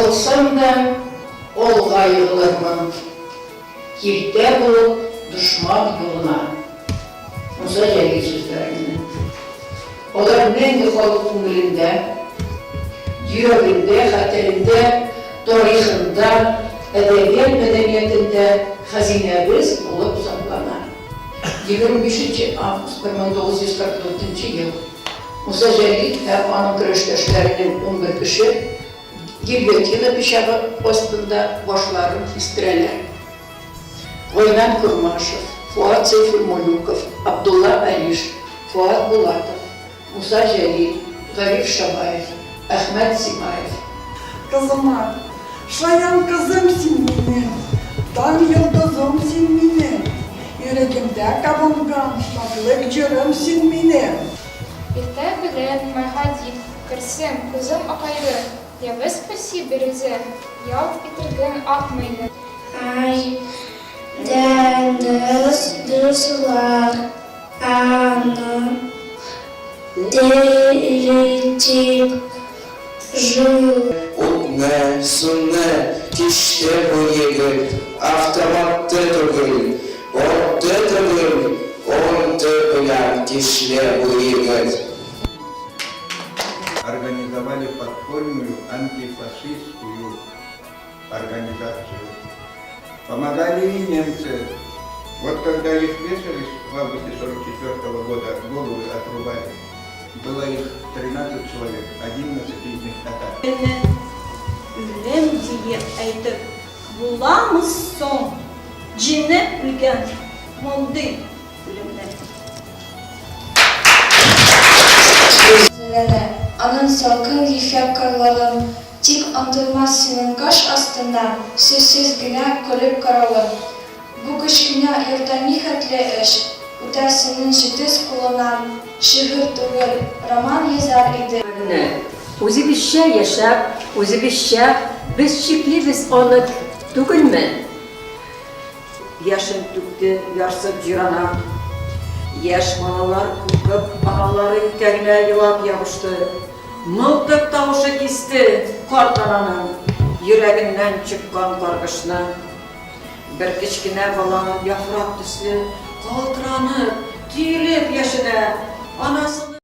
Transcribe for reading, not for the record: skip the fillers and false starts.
Yığılsam da olğa yığılırmın. Yekte bulup düşman yoluna. Musa Celil sözlerini. Onlar neydi halkın dilinde, yüreğinde, haterinde, tarihinde, edebiyat medeniyetinde hazinemiz olup saklanan. 23 Ağustos 1944 yıl Musa Celil ve onun kırıştaşlarının 11 kişi Gilyotini bıçağı ostunda başlarını kestireler. Oynan Kurmaşov, Fuat Seyfulmulukov, Abdullah Aliş, Fuat Bulatov, Musa Celil, Garip Şabayev, Ahmet Simayev. Kızıma, şayan kızım sen benim, dan yıldızım sen benim, yüreğimde kavungan, şadlık cürüm sen benim. Иртә белән мәхәдин, керсем, күзем акайды, ябыз песи березе, ялт итергән атмайды. Ай, дәндіз дұсылар, аны дәрітіп жыл. Утны, суны, киште bu егет, автоматты түгел, отты түгел, онты белән кишле bu егет. Организовали подпольную антифашистскую организацию. Помогали и немцы. Вот когда их вешались в августе 1944 года, головы отрубали, было их 13 человек, 11 из них татар. Ölüm diye aytıp bulamız son cennet bilgen moldu ölümden. Anın salkın ifyakarların, tik antılmaz senin kaş astında, sözsüz güne kölüp karalım. Bu kışkına yurtani hatli iş, utasının şiddet kulunan, şiir tügül, roman yazar idi. O'zibizcha yashab, o'zibizcha biz cheklimiz olib tugilmi? Yaşın tüktü, yarsıp cırana, yaş malalar kukıp, anaları iterine yılap yapıştı. Mıldık tavuşu kesti, kartlananın, yüreğinden çıkan kargışına. Bir kiçkine balanın yaprak tüslü, kaltıranıp, tüyülüp yaşına, anasını